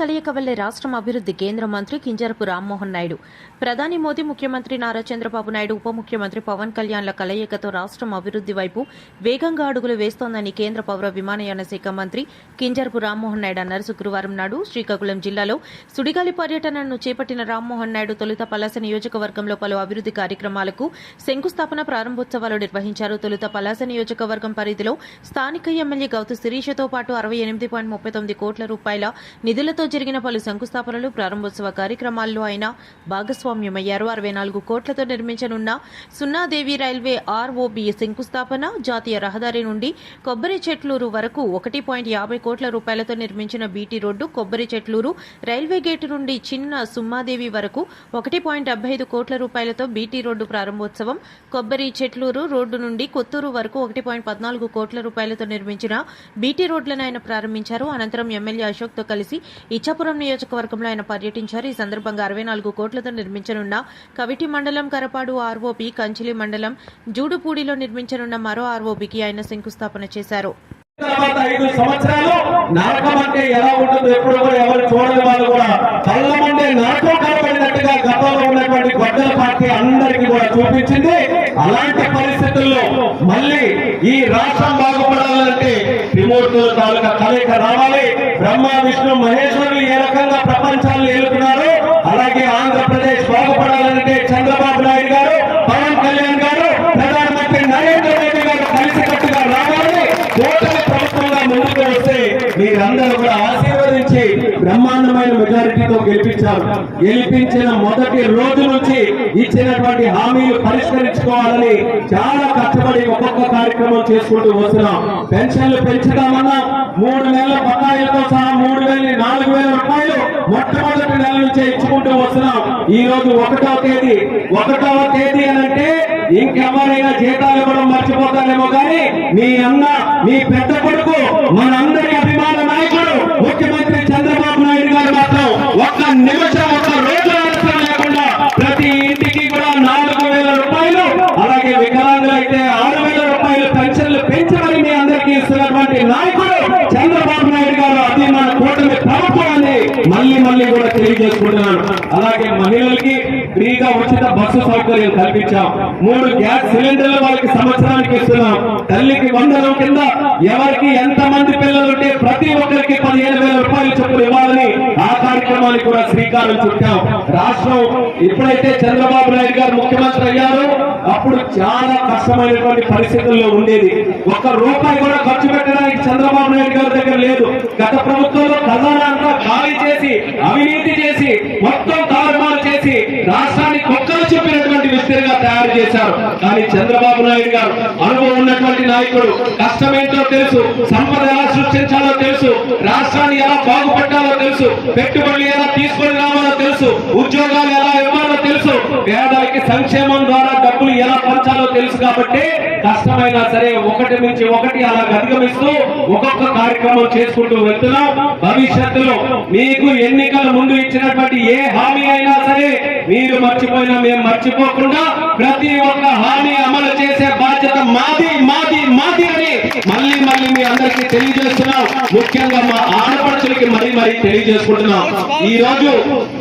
కలయిక వల్లే రాష్ట్రం అభివృద్ధి కేంద్ర మంత్రి కింజరపు రామ్మోహన్ నాయుడు. ప్రధాని మోదీ, ముఖ్యమంత్రి నారా చంద్రబాబు నాయుడు, ఉప ముఖ్యమంత్రి పవన్ కళ్యాణ్ల కలయికతో రాష్ట్రం అభివృద్ధి వైపు వేగంగా అడుగులు వేస్తోందని కేంద్ర పౌర విమానయాన శాఖ మంత్రి కింజరపు రామ్మోహన్ నాయుడు అన్నారు. శుక్రవారం నాడు శ్రీకాకుళం జిల్లాలో సుడిగాలి పర్యటనను చేపట్టిన రామ్మోహన్ నాయుడు తొలుత పలాస నియోజకవర్గంలో పలు అభివృద్ధి కార్యక్రమాలకు శంకుస్థాపన, ప్రారంభోత్సవాలు నిర్వహించారు. తొలుత పలాస నియోజకవర్గం పరిధిలో స్థానిక ఎమ్మెల్యే గౌతు శిరీషతో పాటు 68.39 కోట్ల రూపాయల నిధులతో జరిగిన పలు శంకుస్థాపనలు, ప్రారంభోత్సవ కార్యక్రమాల్లో ఆయన భాగస్వామ్యమయ్యారు. 64 కోట్లతో నిర్మించనున్న సున్నాదేవి రైల్వే ఆర్ఓబి శంకుస్థాపన, జాతీయ రహదారి నుండి కొబ్బరి చెట్లూరు వరకు 1.50 కోట్ల రూపాయలతో నిర్మించిన బీటీ రోడ్డు, కొబ్బరి చెట్లూరు రైల్వే గేటు నుండి చిన్న సుమ్మాదేవి వరకు 1.75 కోట్ల రూపాయలతో బీటీ రోడ్డు ప్రారంభోత్సవం, కొబ్బరి చెట్లూరు రోడ్డు నుండి కొత్తూరు వరకు 1.14 కోట్ల రూపాయలతో నిర్మించిన బీటీ రోడ్లను ఆయన ప్రారంభించారు. అనంతరం ఎమ్మెల్యే అశోక్తో కలిసి ఇచ్చాపురం నియోజకవర్గంలో ఆయన పర్యటించారు. ఈ సందర్భంగా 64 కోట్లతో నిర్మించనున్న కవిటి మండలం కరపాడు ఆర్ఓబి, కంచిలి మండలం జూడుపూడిలో నిర్మించనున్న మరో ఆర్ఓబికి ఆయన శంకుస్థాపన చేశారు. 5 సంవత్సరాలు నరకం అంటే ఎలా ఉంటుందో ఎప్పుడు కూడా ఎవరు చూడని వాళ్ళు కూడా కళ్ళమంటే నరకం కనబడినట్టుగా గతంలో ఉన్నటువంటి గొడ్డల పార్టీ అందరికీ కూడా చూపించింది. అలాంటి పరిస్థితుల్లో మళ్ళీ ఈ రాష్ట్రం బాగుపడాలంటే త్రిమూర్తుల తాలూకా కలయిక రావాలి. బ్రహ్మ, విష్ణు, మహేశ్వరులు ఏ రకంగా ప్రపంచాన్ని ఏలుతున్నారు, అలాగే ఆంధ్రప్రదేశ్ బాగుపడాలంటే చంద్రబాబు నాయుడు గారు, పవన్ కళ్యాణ్ గారు, ప్రధానమంత్రి నరేంద్ర మోదీ గారు కలిసికట్టుగా రావాలని కూటమి ప్రభుత్వంగా ముందుకు వస్తే మీరందరూ కూడా ఆశీర్వదించి బ్రహ్మాండమైన మెజారిటీతో గెలిపించారు. గెలిపించిన మొదటి రోజు నుంచి ఇచ్చినటువంటి హామీలు పరిష్కరించుకోవాలని చాలా కష్టపడి ఒక్కొక్క కార్యక్రమం చేసుకుంటూ వస్తున్నాం. పెన్షన్లు పెంచుతామన్నా 3 నెలల బకాయిలతో సహా 3,000 4,000 రూపాయలు మొట్టమొదటి నెల నుంచే ఇచ్చుకుంటూ వస్తున్నాం. ఈ రోజు 1వ తేదీ అని అంటే ఇంకెవరైనా జీతాలు ఇవ్వడం మర్చిపోతారేమో కానీ మీ అన్న, మీ పెద్ద కొడుకు, మనందరి అభిమాన నాయకుడు ముఖ్యమంత్రి చంద్రబాబు నాయుడు గారు మాత్రం ఒక్క నిమిషం, ఒక్క రోజు అవసరం లేకుండా ప్రతి ఇంటికి కూడా 4,000 రూపాయలు, అలాగే వికలాంగులు అయితే 6,000 రూపాయలు పెన్షన్లు పెంచమని మీ అందరికీ ఇస్తున్నటువంటి నాయకుడు చంద్రబాబు నాయుడు గారు. అది మన కూటమి ప్రభుత్వాన్ని మళ్ళీ కూడా తెలియజేసుకుంటున్నాను. అలాగే మహిళలకి ఫ్రీగా ఉచిత బస్సు సౌకర్యం కల్పించాం. 3 గ్యాస్ సిలిండర్లు వాళ్ళకి సంవత్సరానికి ఇస్తున్నాం. తల్లికి 100 కింద ఎవరికి ఎంతమంది పిల్లలుంటే ప్రతి ఒక్కరికి 15,000 రూపాయలు చొప్పున ఇవ్వాలని ఆ కార్యక్రమానికి కూడా శ్రీకారం చుట్టాం. రాష్ట్రం ఎప్పుడైతే చంద్రబాబు నాయుడు గారు ముఖ్యమంత్రి అయ్యారో అప్పుడు చాలా కష్టమైనటువంటి పరిస్థితుల్లో ఉండేది. 1 రూపాయి కూడా ఖర్చు పెట్టడానికి చంద్రబాబు నాయుడు గారి దగ్గర లేదు. గత ప్రభుత్వంలో ఖజానా అంతా ఖాళీ చేసి, అవినీతి చేసి, మొత్తం తారుమారు చేసి రాష్ట్రాన్ని కుక్కలు చెప్పినటువంటి విస్తీర్ణంగా తయారు చేశారు. కానీ చంద్రబాబు నాయుడు గారు అనుభవం ఉన్నటువంటి నాయకుడు, కష్టమేంటో తెలుసు, సంపద ఎలా సృష్టించాలో తెలుసు, రాష్ట్రాన్ని ఎలా బాగుపట్టాలో తెలుసు, పెట్టుబడులు ఎలా తీసుకొని రావాలో తెలుసు, ఉద్యోగాలు ఎలా ఇవ్వాలో తెలుసు, పేదలకి సంక్షేమం ద్వారా డబ్బులు ఎలా పంచాలో తెలుసు. కాబట్టి కష్టమైనా సరే ఒకటి నుంచి ఒకటి అలా అధిగమిస్తూ ఒక్కొక్క కార్యక్రమం చేసుకుంటూ వెళ్తున్నాం. భవిష్యత్తులో మీకు ఎన్నికల ముందు ఇచ్చినటువంటి ఏ హామీ అయినా సరే మీరు మర్చిపోయినా మేము మర్చిపోకుండా ప్రతి ఒక్క హామీ అమలు చేసే బాధ్యత మాది అని మళ్ళీ మీ అందరికీ తెలియజేస్తున్నాం. ముఖ్యంగా మా ఆడపడుచులకి మరీ తెలియజేసుకుంటున్నాం. ఈ రోజు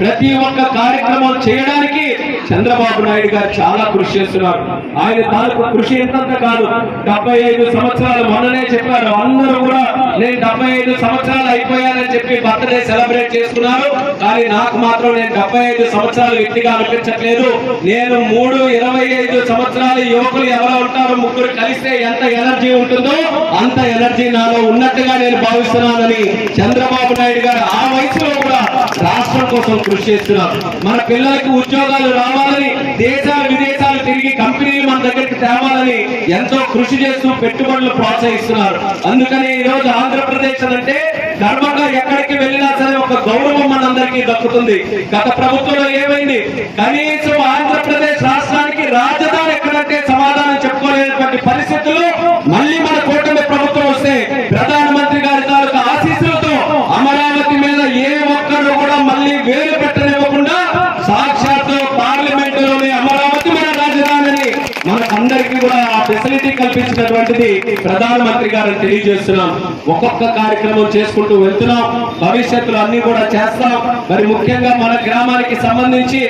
ప్రతి ఒక్క కార్యక్రమం చేయడానికి చంద్రబాబు నాయుడు గారు చాలా కృషి చేస్తున్నారు. ఆయన తాలూకు కృషి ఎంతంత కాదు. 75 సంవత్సరాలు మొన్ననే చెప్పారు. అందరూ కూడా నేను 75 సంవత్సరాలు అయిపోయానని చెప్పి బర్త్డే సెలబ్రేట్ చేసుకున్నారు. కానీ నాకు మాత్రం నేను 75 సంవత్సరాలు వ్యక్తిగా అనిపించట్లేదు. నేను 25 సంవత్సరాల యువకులు ఎవరో ఉంటారో 3 కలిస్తే ఎంత ఎనర్జీ ఉంటుందో అంత ఎనర్జీ నాలో ఉన్నట్టుగా నేను భావిస్తున్నానని చంద్రబాబు నాయుడు గారు ఆ వయసులో కూడా రాష్ట్రం కోసం కృషి చేస్తున్నారు. మన పిల్లలకు ఉద్యోగాలు రావాలని, దేశాలు విదేశాలు తిరిగి కంపెనీలు మన దగ్గరికి తేవాలని ఎంతో కృషి చేస్తూ పెట్టుబడులు ప్రోత్సహిస్తున్నారు. అందుకని ఈ రోజు ఆంధ్రప్రదేశ్ అంటే గర్వంగా ఎక్కడికి వెళ్ళినా సరే ఒక గౌరవం మనందరికీ దక్కుతుంది. గత ప్రభుత్వంలో ఏమైంది? కనీసం ఆంధ్రప్రదేశ్ రాష్ట్రానికి రాజధాని ఎక్కడంటే సమాధానం చెప్పుకోలేనటువంటి పరిస్థితుల్లో మళ్ళీ మన కూటమి ప్రభుత్వం వస్తే ప్రధానమంత్రి గారి తాలూకా ఆశీస్సులతో అమరావతి మీద ఏ ఒక్కరు కూడా మళ్ళీ వేలు పెట్టనివ్వకుండా సాక్షాత్తు పార్లమెంటులోనే అమరావతి మన రాజధానిని మనకందరికీ కూడా ఆ ఫెసిలిటీ కల్పించినటువంటిది ప్రధానమంత్రి గారు తెలియజేస్తున్నాం. ఒక్కొక్క కార్యక్రమం చేసుకుంటూ వెళ్తున్నాం. భవిష్యత్తులో అన్ని కూడా చేస్తాం. మరి ముఖ్యంగా మన గ్రామానికి సంబంధించి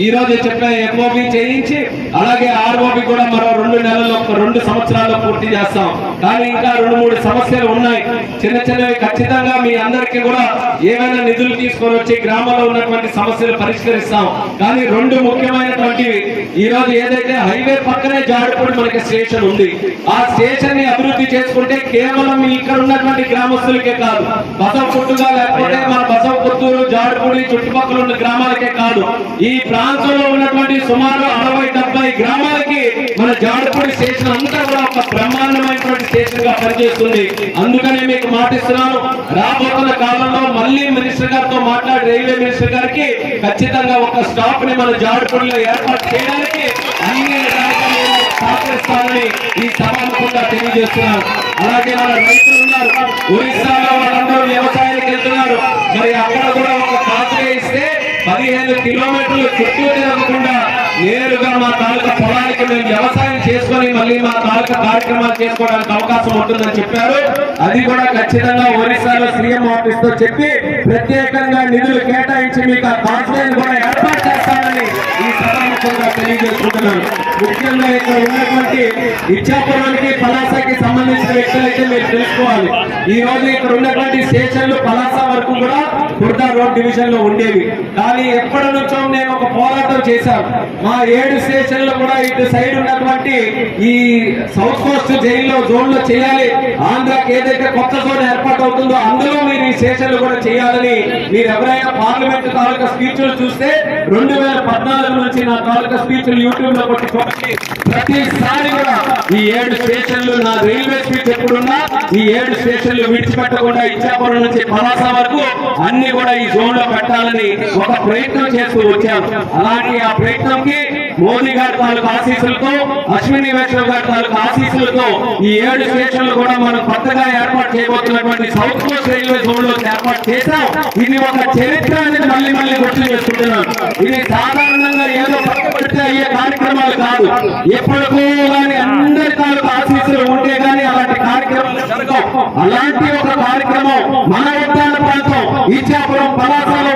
ఈ రోజు చెప్పే ఎంఓబి చేయించి అలాగే ఆర్ఓబి కూడా మరో 2 నెలల్లో 2 సంవత్సరాల్లో పూర్తి చేస్తాం. కానీ ఇంకా 2-3 సమస్యలు ఉన్నాయి. చిన్నవి ఖచ్చితంగా మీ అందరికీ కూడా ఏమైనా నిధులు తీసుకొని వచ్చి గ్రామంలో ఉన్నటువంటి సమస్యలు పరిష్కరిస్తాం. కానీ 2 ముఖ్యమైనటువంటివి ఈ రోజు ఏదైతే హైవే పక్కనే జాడుపూడి మనకి స్టేషన్ ఉంది, ఆ స్టేషన్ ని అభివృద్ధి చేసుకుంటే కేవలం ఇక్కడ ఉన్నటువంటి గ్రామస్తులకే కాదు, బసవపుట్టుగా లేకపోతే మన బసవపుత్తూరు జాడుపూడి చుట్టుపక్కల ఉన్న గ్రామాలకే కాదు, ఈ ప్రాంతంలో ఉన్నటువంటి సుమారు 60-70 గ్రామాలకి మన జాడుపూడి స్టేషన్ అంతా కూడా ఒక బ్రహ్మాండమైనటువంటి స్టేషన్ గా పనిచేస్తుంది. అందుకనే మీకు మాటిస్తున్నాను, రాబోతున్న కాలంలో మళ్ళీ మినిస్టర్ గారితో మాట్లాడి రైల్వే మినిస్టర్ గారికి ఖచ్చితంగా ఒక స్టాప్ ని మన జాడుపూడిలో ఏర్పాటు చేయడానికి అన్ని సహకరిస్తానని ఈ సభాముఖంగా తెలియజేస్తున్నారు. అలాగే మన రైతులు ఉన్నారు, ఒరిస్సాలో వాళ్ళందరూ వ్యవసాయానికి వెళ్తున్నారు. మరి అక్కడ కూడా ఒక పాత్ర ఇస్తే 15 కిలోమీటర్లు చుట్టూ తిరగకుండా నేరుగా మా తాలూకా పొలానికి మేము వ్యవసాయం చేసుకొని మళ్ళీ మా తాలూకా కార్యక్రమాలు చేసుకోవడానికి అవకాశం ఉంటుందని చెప్పారు. అది కూడా ఖచ్చితంగా ఒరిస్సాలో సీఎం ఆఫీస్ తో చెప్పి ప్రత్యేకంగా నిధులు కేటాయించి మీకు ఆ కాన్ఫరెన్స్ కూడా ఏర్పాటు చేస్తానని ఈ సభాముఖంగా తెలియజేసుకుంటున్నాను. ముఖ్యంగా ఇక్కడ ఉన్నటువంటి ఇచ్చాపురానికి పలాసకి సంబంధించిన వ్యక్తులైతే మీరు తెలుసుకోవాలి. ఈ రోజు ఇక్కడ ఉన్నటువంటి స్టేషన్లు పలాస వరకు కూడా కుర్దా రోడ్ డివిజన్ లో ఉండేవి. కానీ ఎప్పటి నుంచో నేను ఒక పోరాటం చేశాను. మా 7 స్టేషన్లు కూడా ఇటు సైడ్ ఉన్నటువంటి ఈ సౌత్ కోస్ట్ జైల్లో జోన్ లో చేయాలి. ఆంధ్రాకి ఏదైతే కొత్త జోన్ ఏర్పాటు అవుతుందో అందులో మీరు ఈ స్టేషన్లు కూడా చేయాలని మీరు ఎవరైనా పార్లమెంట్ తాలూకా స్పీచ్లు చూస్తే 2014 నుంచి నా తాలూకా స్పీచ్లు యూట్యూబ్ లో కొట్టి ప్రతిసారి కూడా ఈ 7 స్టేషన్లు నా రైల్వే స్పీచ్ ఎప్పుడున్నా ఈ 7 స్టేషన్లు విడిచిపెట్టకుండా ఇచ్చాపురం నుంచి పలాస వరకు అన్ని కూడా ఈ జోన్ లో పెట్టాలని ఒక ప్రయత్నం చేస్తూ వచ్చాం. అలాంటి ఆ ప్రయత్నంకి మోదీ గారి తాలూకు ఆశీస్సులతో, అశ్విని వైష్ణవ్ గారి తాలూకు ఆశీస్సులతో ఈ 7 స్టేషన్లు కూడా మనం కొత్తగా ఏర్పాటు చేయబోతున్నటువంటి సౌత్ కోస్ట్ రైల్వే జోన్ లో ఏర్పాటు చేశాం. ఇది ఒక చరిత్ర అనేది మళ్ళీ గుర్తు చేసుకుంటున్నాం. ఇది సాధారణంగా ఏదో పక్కబడితే అయ్యే కార్యక్రమాలు కాదు. ఎప్పటికో గానీ అందరి తాలూకు ఆశీస్సులు ఉంటే గానీ అలాంటి కార్యక్రమాలు జరగవు. అలాంటి ఒక కార్యక్రమం మన ఉద్యాన ప్రాంతం ఇచ్చాపురం పలాసలో